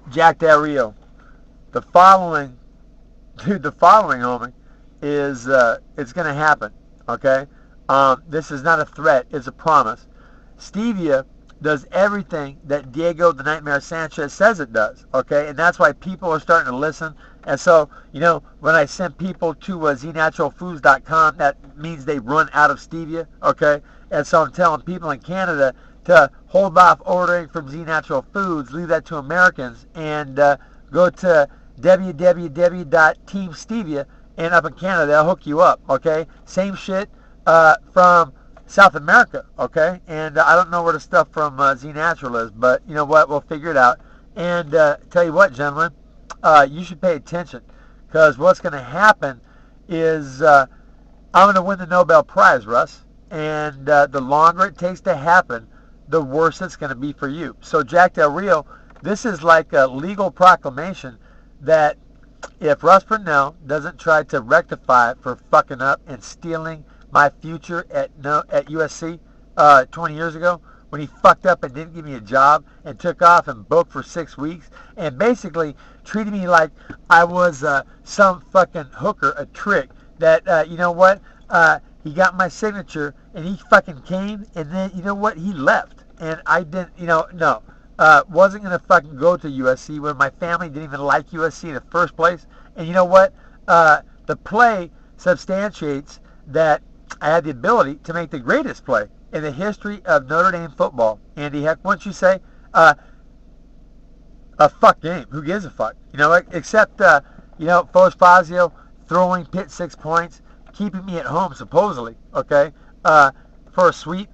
Jack Del Rio. The following, dude, the following, homie, is it's going to happen. Okay, this is not a threat; it's a promise. Stevia does everything that Diego the Nightmare Sanchez says it does. Okay, and that's why people are starting to listen. And so, when I send people to znaturalfoods.com, that means they run out of stevia. Okay, and so I'm telling people in Canada to hold off ordering from Z Natural Foods, leave that to Americans, and go to www.teamstevia, and up in Canada they'll hook you up. Okay, same shit from South America. Okay, and I don't know where the stuff from Z Natural is, but you know what? We'll figure it out. And tell you what, gentlemen, you should pay attention, because what's going to happen is I'm going to win the Nobel Prize, Russ, and the longer it takes to happen, the worse it's going to be for you. So, Jack Del Rio, this is like a legal proclamation that if Russ Purnell doesn't try to rectify for fucking up and stealing my future at USC 20 years ago, when he fucked up and didn't give me a job and took off and booked for 6 weeks and basically treated me like I was some fucking hooker, a trick, that, you know what, he got my signature and he fucking came, and then, you know what, he left. And I didn't, no, wasn't going to fucking go to USC when my family didn't even like USC in the first place. And you know what, the play substantiates that I had the ability to make the greatest play in the history of Notre Dame football. Andy Heck, once you say, a fuck game. Who gives a fuck? Except, Foz Fazio throwing Pitt 6 points, keeping me at home, supposedly, okay, for a sweep.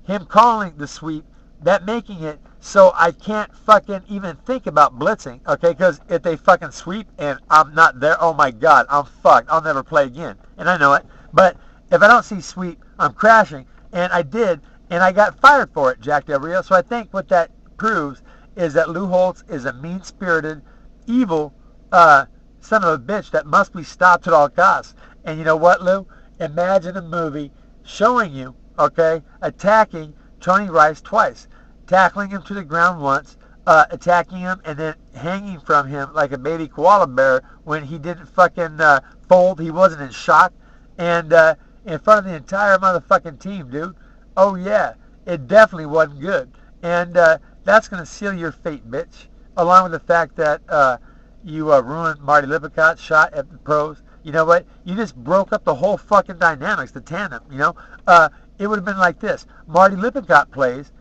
Him calling the sweep, that making it so I can't fucking even think about blitzing, okay, because if they fucking sweep and I'm not there, oh my God, I'm fucked. I'll never play again. And I know it. But if I don't see sweep, I'm crashing. And I did, and I got fired for it, Jack Del Rio. So I think what that proves is that Lou Holtz is a mean-spirited, evil son of a bitch that must be stopped at all costs. And you know what, Lou? Imagine a movie showing you, okay, attacking Tony Rice twice, tackling him to the ground once, attacking him, and then hanging from him like a baby koala bear when he didn't fucking fold. He wasn't in shock. And in front of the entire motherfucking team, dude. Oh, yeah. It definitely wasn't good. And that's going to seal your fate, bitch. Along with the fact that you ruined Marty Lipicott's shot at the pros. You know what? You just broke up the whole fucking dynamics, the tandem, It would have been like this. Marty Lippincott plays,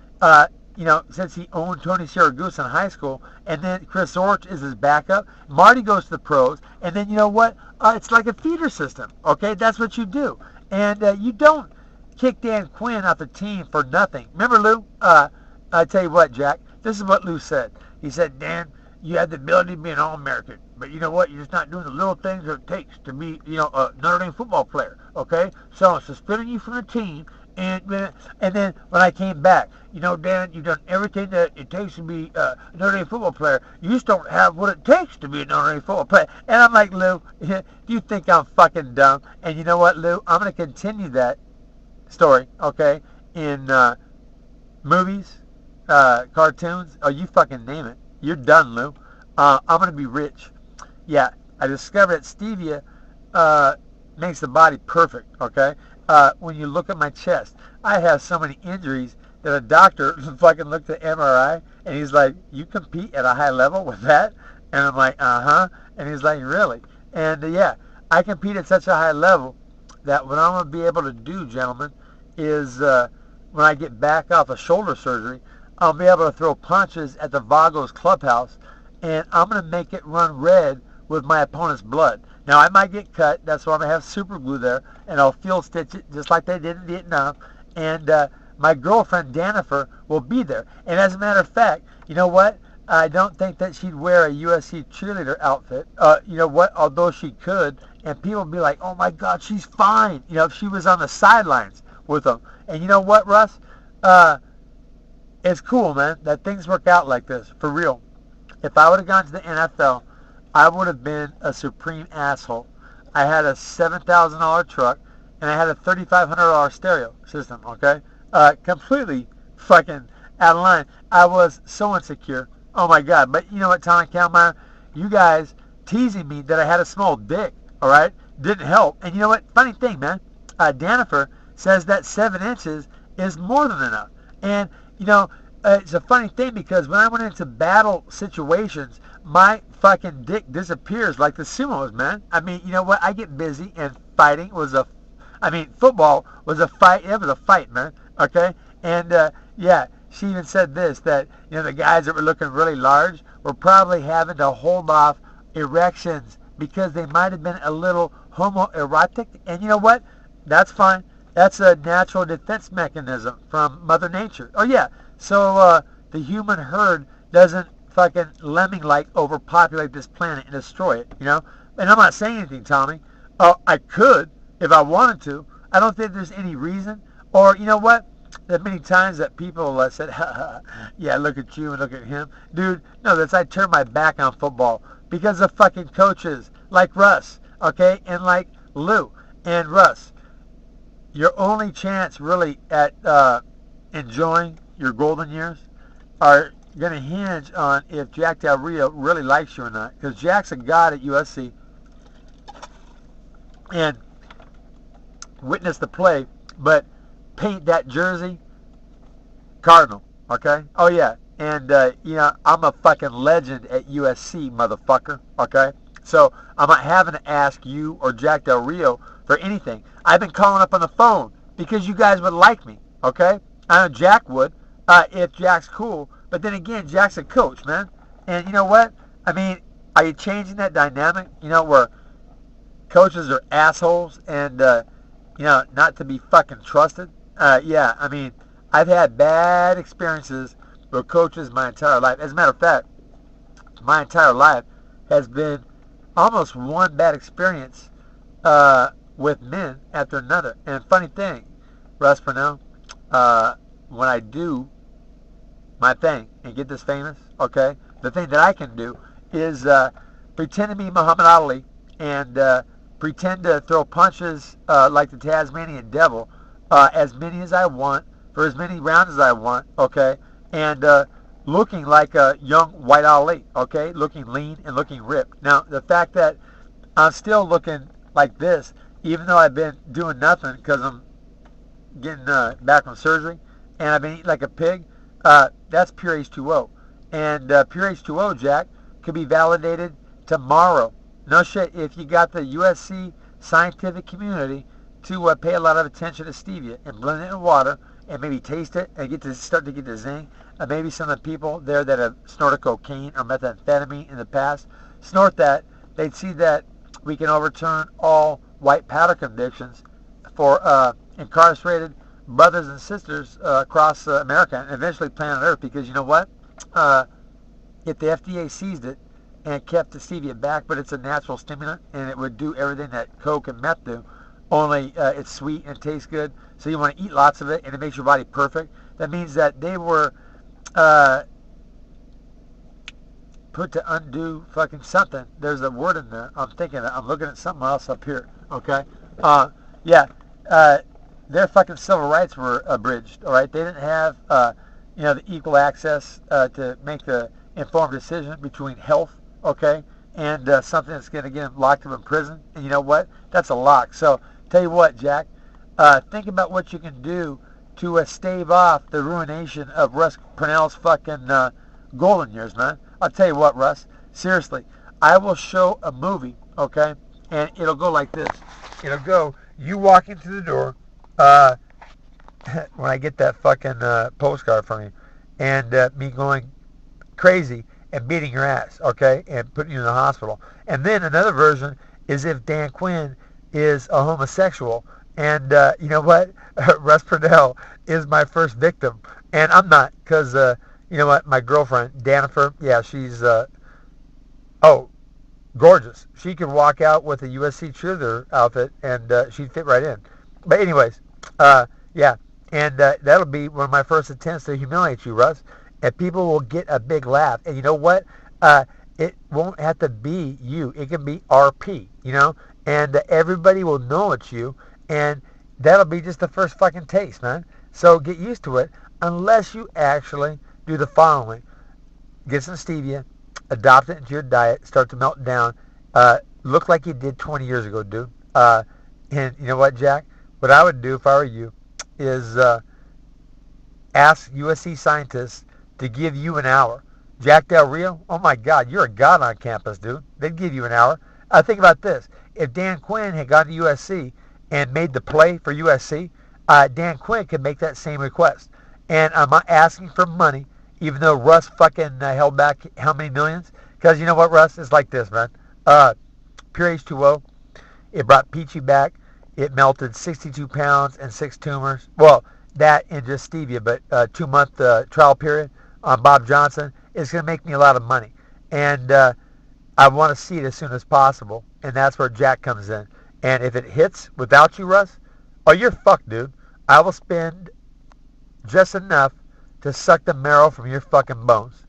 since he owned Tony Siragusa in high school, and then Chris Orch is his backup. Marty goes to the pros, and then you know what? It's like a feeder system, okay? That's what you do. And you don't kick Dan Quinn off the team for nothing. Remember, Lou? I tell you what, Jack, this is what Lou said. He said, Dan, you have the ability to be an All-American, but you know what? You're just not doing the little things that it takes to be, a Notre Dame football player, okay? So I'm suspending you from the team, and then when I came back, Dan, you've done everything that it takes to be a Notre Dame football player. You just don't have what it takes to be a Notre Dame football player. And I'm like, Lou, do you think I'm fucking dumb? And you know what, Lou? I'm going to continue that story, okay, in movies, cartoons, or you fucking name it. You're done, Lou. I'm going to be rich. Yeah, I discovered that stevia makes the body perfect, okay? When you look at my chest, I have so many injuries that a doctor fucking looked at MRI, and he's like, you compete at a high level with that? And I'm like, uh-huh. And he's like, really? And yeah, I compete at such a high level that what I'm going to be able to do, gentlemen, is when I get back off of shoulder surgery, I'll be able to throw punches at the Vagos clubhouse, and I'm going to make it run red with my opponent's blood. Now, I might get cut. That's why I'm going to have super glue there, and I'll field stitch it just like they did in Vietnam. And my girlfriend, Danifer, will be there. And as a matter of fact, you know what? I don't think that she'd wear a USC cheerleader outfit. You know what? Although she could, and people would be like, oh, my God, she's fine. If she was on the sidelines with them. And you know what, Russ? It's cool, man, that things work out like this, for real. If I would have gone to the NFL, I would have been a supreme asshole. I had a $7,000 truck, and I had a $3,500 stereo system, okay? Completely fucking out of line. I was so insecure, Oh my God. But you know what, Tom and Kalmeyer? You guys teasing me that I had a small dick, all right, didn't help. And you know what? Funny thing, man. Danifer says that 7 inches is more than enough. And, you know, it's a funny thing because when I went into battle situations, my fucking dick disappears like the sumos, man. I mean, you know what? I get busy, and fighting was a, I mean, football was a fight. It was a fight, man. Okay? And, yeah, she even said this, that, you know, the guys that were looking really large were probably having to hold off erections because they might have been a little homoerotic. And you know what? That's fine. That's a natural defense mechanism from Mother Nature. Oh, yeah. So the human herd doesn't fucking lemming-like overpopulate this planet and destroy it, you know? And I'm not saying anything, Tommy. I could if I wanted to. I don't think there's any reason. Or, you know what? There are many times that people said, yeah, look at you and look at him. Dude, no, that's I turned my back on football because of fucking coaches like Russ, okay, and like Lou. And Russ, your only chance really at enjoying your golden years are going to hinge on if Jack Del Rio really likes you or not. Because Jack's a god at USC and witnessed the play, but paint that jersey Cardinal, okay? Oh, yeah. And, you know, I'm a fucking legend at USC, motherfucker, okay? So I'm not having to ask you or Jack Del Rio for anything. I've been calling up on the phone because you guys would like me, okay? I know Jack would if Jack's cool. But then again, Jack's a coach, man. And you know what? I mean, are you changing that dynamic? You know, where coaches are assholes and, you know, not to be fucking trusted? Yeah, I mean, I've had bad experiences with coaches my entire life. As a matter of fact, my entire life has been almost one bad experience with men after another. And funny thing, Russ Purnell, when I do my thing and get this famous, okay, the thing that I can do is pretend to be Muhammad Ali and pretend to throw punches like the Tasmanian Devil as many as I want for as many rounds as I want, okay, and looking like a young white Ali, okay, looking lean and looking ripped. Now, the fact that I'm still looking like this, even though I've been doing nothing because I'm getting back from surgery, and I've been eating like a pig, that's pure H2O. And pure H2O, Jack, could be validated tomorrow. No shit, if you got the USC scientific community to pay a lot of attention to stevia and blend it in water and maybe taste it and start to get the zing. Maybe some of the people there that have snorted cocaine or methamphetamine in the past snort that, they'd see that we can overturn all white powder convictions for incarcerated brothers and sisters across America and eventually planet Earth. Because you know what? If the FDA seized it and kept the stevia back, but it's a natural stimulant and it would do everything that coke and meth do, only it's sweet and tastes good, so you want to eat lots of it and it makes your body perfect. That means that they were put to undo fucking something. There's a word in there. I'm thinking of it. I'm looking at something else up here. Okay? Yeah. Their fucking civil rights were abridged. All right? They didn't have, you know, the equal access to make the informed decision between health, okay, and something that's going to get them locked up in prison. And you know what? That's a lock. So, tell you what, Jack, think about what you can do to stave off the ruination of Russ Purnell's fucking golden years, man. I'll tell you what, Russ, seriously, I will show a movie, okay, and it'll go like this. It'll go, you walking through the door, when I get that fucking postcard from you, and me going crazy and beating your ass, okay, and putting you in the hospital. And then another version is if Dan Quinn is a homosexual, and you know what, Russ Purnell is my first victim, and I'm not, because you know what, my girlfriend Danifer, yeah, she's gorgeous. She could walk out with a USC cheerleader outfit, and she'd fit right in. But anyways, yeah, and that'll be one of my first attempts to humiliate you, Russ. And people will get a big laugh. And you know what? It won't have to be you. It can be RP, you know? And everybody will know it's you. And that'll be just the first fucking taste, man. So get used to it, unless you actually do the following. get some stevia, adopt it into your diet, start to melt down. Look like you did 20 years ago, dude. And you know what, Jack? What I would do if I were you is ask USC scientists to give you an hour. Jack Del Rio, oh my God, you're a god on campus, dude. They'd give you an hour. Think about this. If Dan Quinn had gone to USC and made the play for USC, Dan Quinn could make that same request. And I'm not asking for money, even though Russ fucking held back how many millions? Because you know what, Russ? It's like this, man. Pure H2O, it brought Peachy back. It melted 62 pounds and 6 tumors. Well, that and just stevia, but 2-month trial period on Bob Johnson is going to make me a lot of money. And I want to see it as soon as possible. And that's where Jack comes in. And if it hits without you, Russ, oh, you're fucked, dude. I will spend just enough to suck the marrow from your fucking bones.